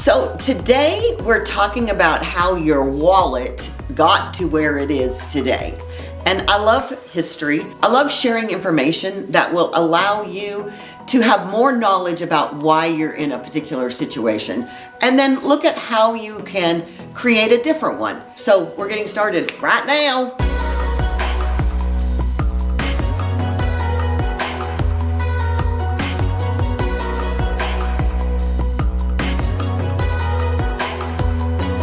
So today we're talking about how your wallet got to where it is today. And I love history. I love sharing information that will allow you to have more knowledge about why you're in a particular situation. And then look at how you can create a different one. So we're getting started right now.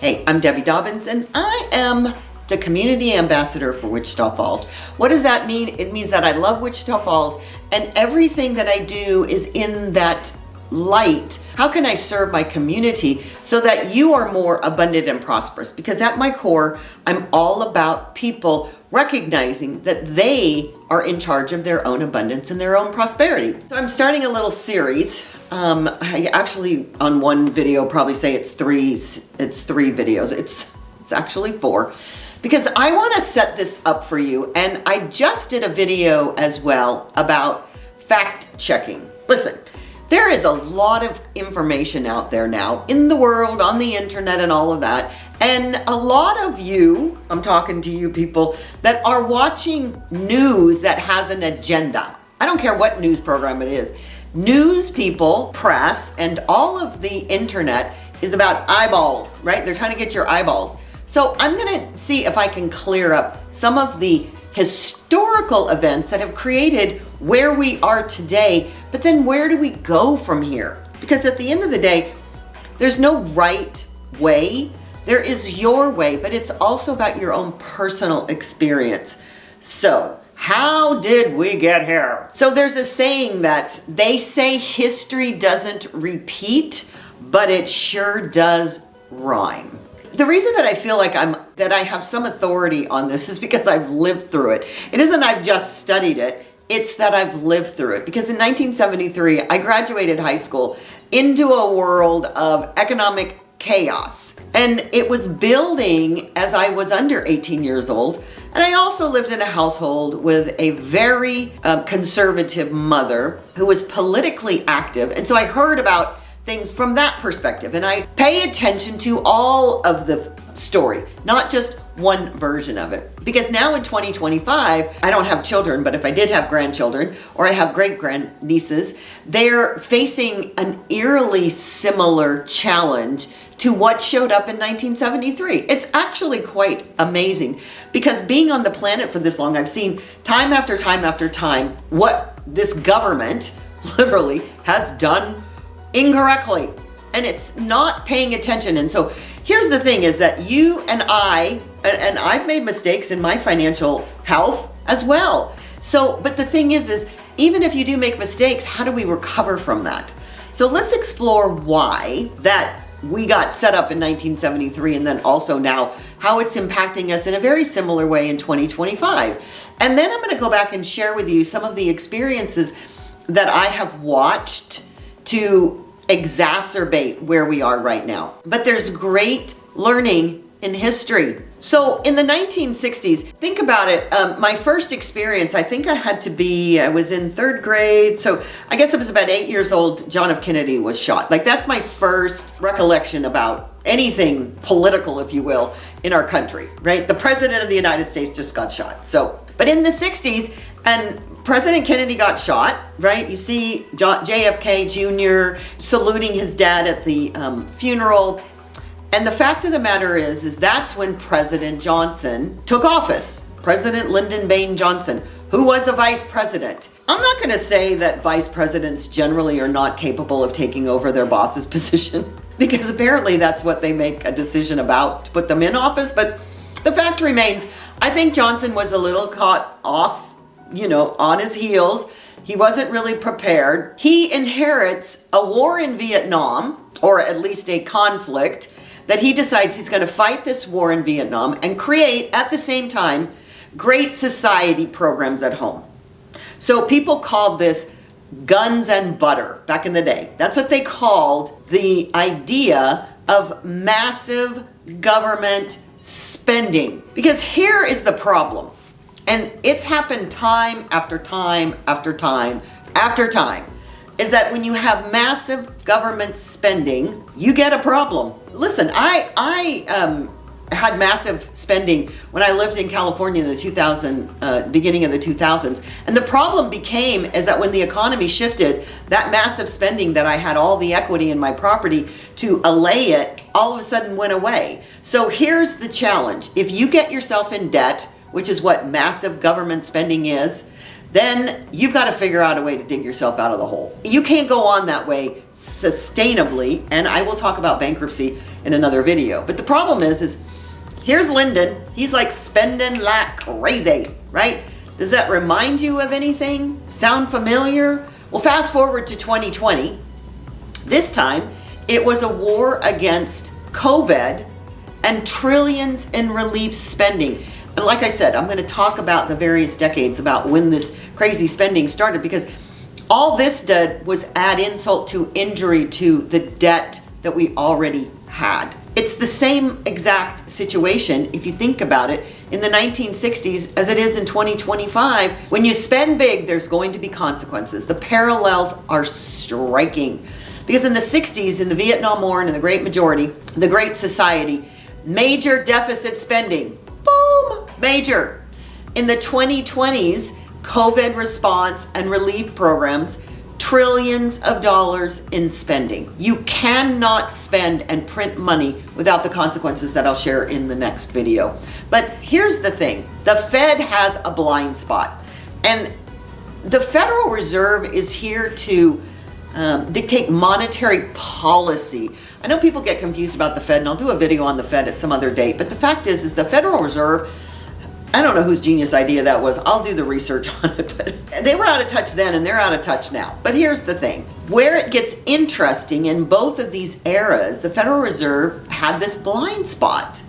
Hey, I'm Debbie Dobbins, and I am the community ambassador for Wichita Falls. What does that mean? It means that I love Wichita Falls, and everything that I do is in that light. How can I serve my community so that you are more abundant and prosperous? Because at my core, I'm all about people recognizing that they are in charge of their own abundance and their own prosperity. So I'm starting a little series. I actually on one video probably say it's three videos. It's actually 4, because I want to set this up for you. And I just did a video as well about fact checking. Listen, there is a lot of information out there now in the world, on the internet and all of that. And a lot of you, I'm talking to you people that are watching news that has an agenda. I don't care what news program it is. News people, press, and all of the internet is about eyeballs, right? They're trying to get your eyeballs. So I'm gonna see if I can clear up some of the historical events that have created where we are today, but then where do we go from here? Because at the end of the day, there's no right way. There is your way, but it's also about your own personal experience. So, how did we get here? So there's a saying that they say history doesn't repeat, but it sure does rhyme. The reason that I feel like I have some authority on this is because I've lived through it. It isn't I've just studied it, it's that I've lived through it. Because in 1973, I graduated high school into a world of economic chaos. And it was building as I was under 18 years old. And I also lived in a household with a very conservative mother who was politically active. And so I heard about things from that perspective. And I pay attention to all of the story, not just one version of it. Because now in 2025, I don't have children, but if I did have grandchildren or I have great-grandnieces, they're facing an eerily similar challenge to what showed up in 1973. It's actually quite amazing, because being on the planet for this long, I've seen time after time after time what this government literally has done incorrectly, and it's not paying attention. And so here's the thing is that you and I've made mistakes in my financial health as well. So, but the thing is even if you do make mistakes, how do we recover from that? So let's explore why that we got set up in 1973, and then also now how it's impacting us in a very similar way in 2025. And then I'm going to go back and share with you some of the experiences that I have watched to exacerbate where we are right now. But there's great learning in history. So in the 1960s, think about it, my first experience, I think I was in 3rd grade. So I guess I was about 8 years old, John F. Kennedy was shot. Like that's my first recollection about anything political, if you will, in our country, right? The president of the United States just got shot. So, but in the 60s, and President Kennedy got shot, right? You see JFK Jr. saluting his dad at the funeral. And the fact of the matter is that's when President Johnson took office. President Lyndon Baines Johnson, who was a vice president. I'm not going to say that vice presidents generally are not capable of taking over their boss's position, because apparently that's what they make a decision about to put them in office. But the fact remains, I think Johnson was a little caught off, on his heels. He wasn't really prepared. He inherits a war in Vietnam, or at least a conflict, that he decides he's going to fight this war in Vietnam and create, at the same time, great society programs at home. So people called this guns and butter back in the day. That's what they called the idea of massive government spending. Because here is the problem. And it's happened time after time after time after time. is that when you have massive government spending, you get a problem. Listen, I had massive spending when I lived in California in the beginning of the 2000s. And the problem became is that when the economy shifted, that massive spending that I had all the equity in my property to allay it, all of a sudden went away. So here's the challenge. If you get yourself in debt, which is what massive government spending is, then you've got to figure out a way to dig yourself out of the hole. You can't go on that way sustainably, and I will talk about bankruptcy in another video. But the problem is here's Lyndon. He's like spending like crazy, right? Does that remind you of anything? Sound familiar? Well, fast forward to 2020. This time, it was a war against COVID and trillions in relief spending. And like I said, I'm going to talk about the various decades about when this crazy spending started, because all this did was add insult to injury to the debt that we already had. It's the same exact situation, if you think about it, in the 1960s as it is in 2025. When you spend big, there's going to be consequences. The parallels are striking. Because in the 60s, in the Vietnam War and in the Great Majority, the Great Society, major deficit spending. Boom! Major. In the 2020s, COVID response and relief programs, trillions of dollars in spending. You cannot spend and print money without the consequences that I'll share in the next video. But here's the thing. The Fed has a blind spot. And the Federal Reserve is here to dictate monetary policy. I know people get confused about the Fed, and I'll do a video on the Fed at some other date. But the fact is the Federal Reserve, I don't know whose genius idea that was. I'll do the research on it. But they were out of touch then and they're out of touch now. But here's the thing. Where it gets interesting in both of these eras, the Federal Reserve had this blind spot.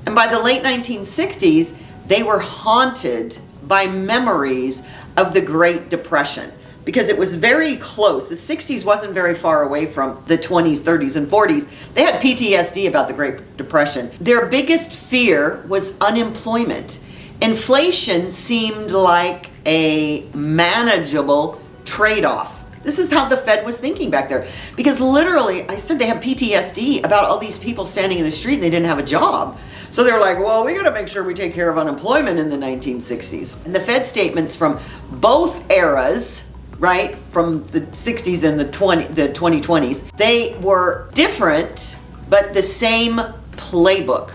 And by the late 1960s, they were haunted by memories of the Great Depression. Because it was very close. The 60s wasn't very far away from the 20s, 30s, and 40s. They had PTSD about the Great Depression. Their biggest fear was unemployment. Inflation seemed like a manageable trade-off. This is how the Fed was thinking back there. Because literally, I said they have PTSD about all these people standing in the street and they didn't have a job. So they were like, well, we got to make sure we take care of unemployment in the 1960s. And the Fed statements from both eras, right, from the 60s and the 2020s, they were different, but the same playbook.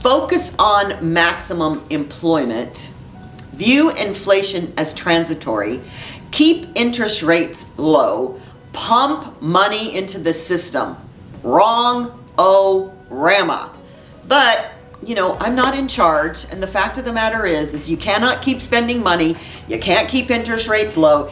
Focus on maximum employment, view inflation as transitory, keep interest rates low, pump money into the system. Wrong, oh, Rama. But I'm not in charge, and the fact of the matter is you cannot keep spending money, you can't keep interest rates low.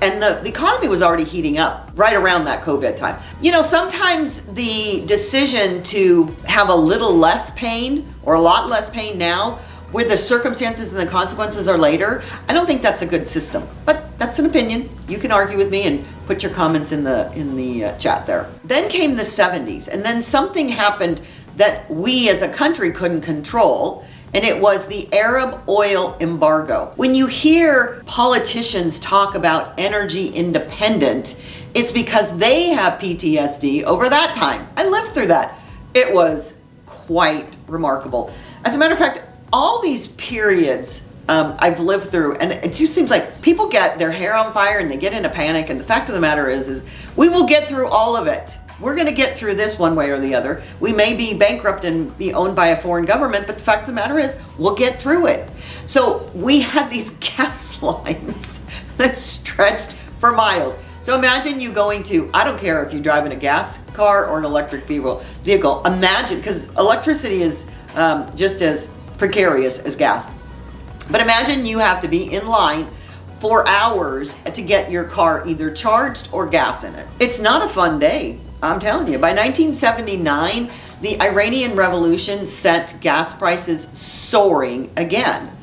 And the economy was already heating up right around that COVID time. Sometimes the decision to have a little less pain or a lot less pain now, where the circumstances and the consequences are later, I don't think that's a good system. But that's an opinion. You can argue with me and put your comments in the chat there. Then came the 70s, and then something happened that we as a country couldn't control. And it was the Arab oil embargo. When you hear politicians talk about energy independent, it's because they have PTSD over that time. I lived through that. It was quite remarkable. As a matter of fact, all these periods I've lived through, and it just seems like people get their hair on fire and they get in a panic. And the fact of the matter is we will get through all of it. We're going to get through this one way or the other. We may be bankrupt and be owned by a foreign government, but the fact of the matter is we'll get through it. So we had these gas lines that stretched for miles. So imagine you going to, I don't care if you're driving a gas car or an electric vehicle. Imagine, because electricity is just as precarious as gas. But imagine you have to be in line for hours to get your car either charged or gas in it. It's not a fun day. I'm telling you, by 1979, the Iranian Revolution sent gas prices soaring again.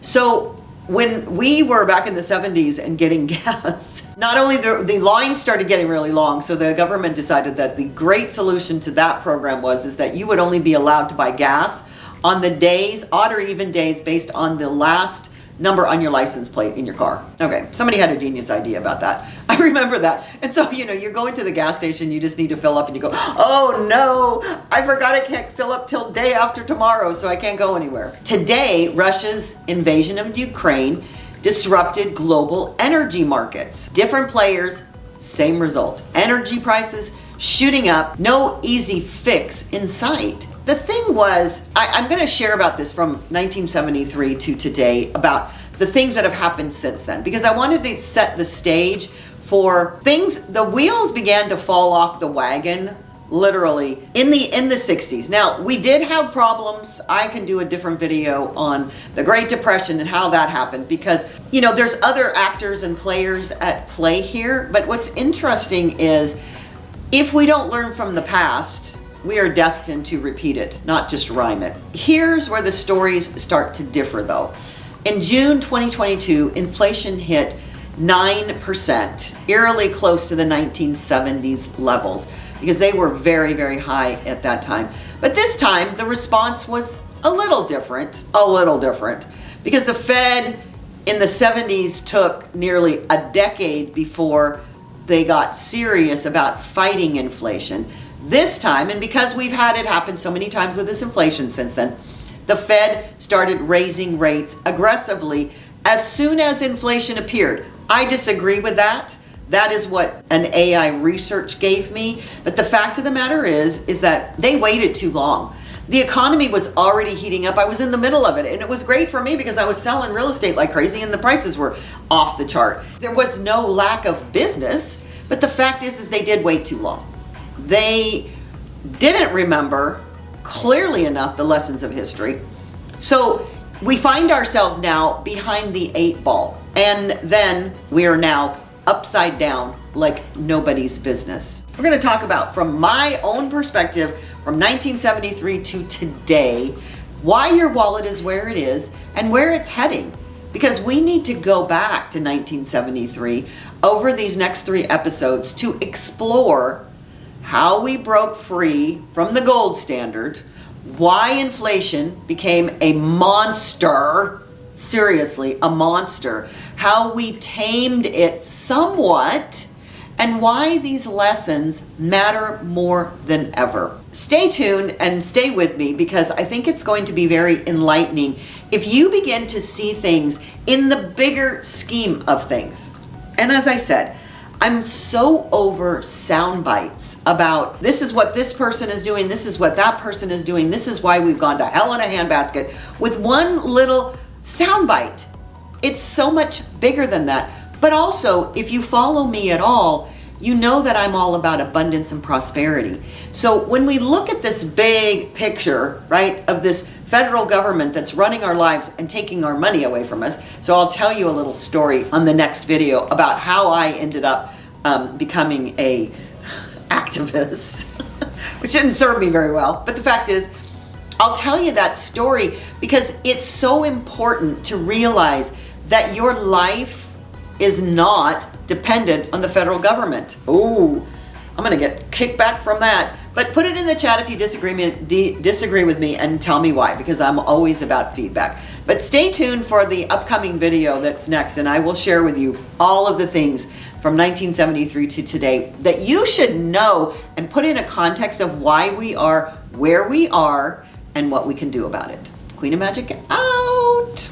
So when we were back in the 70s and getting gas, not only the lines started getting really long, so the government decided that the great solution to that program is that you would only be allowed to buy gas on the days, odd or even days, based on the last number on your license plate in your car. Okay, somebody had a genius idea about that. I remember that. And so, you're going to the gas station, you just need to fill up and you go, oh no, I forgot I can't fill up till day after tomorrow, so I can't go anywhere. Today, Russia's invasion of Ukraine disrupted global energy markets. Different players, same result. Energy prices shooting up, no easy fix in sight. The thing was, I'm going to share about this from 1973 to today, about the things that have happened since then, because I wanted to set the stage for things. The wheels began to fall off the wagon literally in the 60s. Now, we did have problems. I can do a different video on the Great Depression and how that happened, because there's other actors and players at play here. But what's interesting is, if we don't learn from the past, we are destined to repeat it, not just rhyme it. Here's where the stories start to differ though. In June 2022, inflation hit 9%, eerily close to the 1970s levels, because they were very, very high at that time. But this time, the response was a little different, because the Fed in the 70s took nearly a decade before they got serious about fighting inflation. This time, and because we've had it happen so many times with this inflation since then, the Fed started raising rates aggressively as soon as inflation appeared. I disagree with that. That is what an AI research gave me. But the fact of the matter is that they waited too long. The economy was already heating up. I was in the middle of it, and it was great for me because I was selling real estate like crazy and the prices were off the chart. There was no lack of business, but the fact is they did wait too long. They didn't remember clearly enough the lessons of history. So we find ourselves now behind the 8 ball, and then we are now upside down like nobody's business. We're going to talk about, from my own perspective, from 1973 to today, why your wallet is where it is and where it's heading. Because we need to go back to 1973 over these next 3 episodes to explore how we broke free from the gold standard, why inflation became a monster, seriously, a monster, how we tamed it somewhat, and why these lessons matter more than ever. Stay tuned and stay with me, because I think it's going to be very enlightening if you begin to see things in the bigger scheme of things. And as I said, I'm so over sound bites about this is what this person is doing, this is what that person is doing, this is why we've gone to hell in a handbasket with one little sound bite. It's so much bigger than that. But also, if you follow me at all, you know that I'm all about abundance and prosperity. So when we look at this big picture, right, of this federal government that's running our lives and taking our money away from us. So I'll tell you a little story on the next video about how I ended up becoming a activist, which didn't serve me very well. But the fact is, I'll tell you that story because it's so important to realize that your life is not dependent on the federal government. Ooh, I'm gonna get kickback from that. But put it in the chat if you disagree with me and tell me why, because I'm always about feedback. But stay tuned for the upcoming video that's next, and I will share with you all of the things from 1973 to today that you should know and put in a context of why we are where we are and what we can do about it. Queen of Magic out.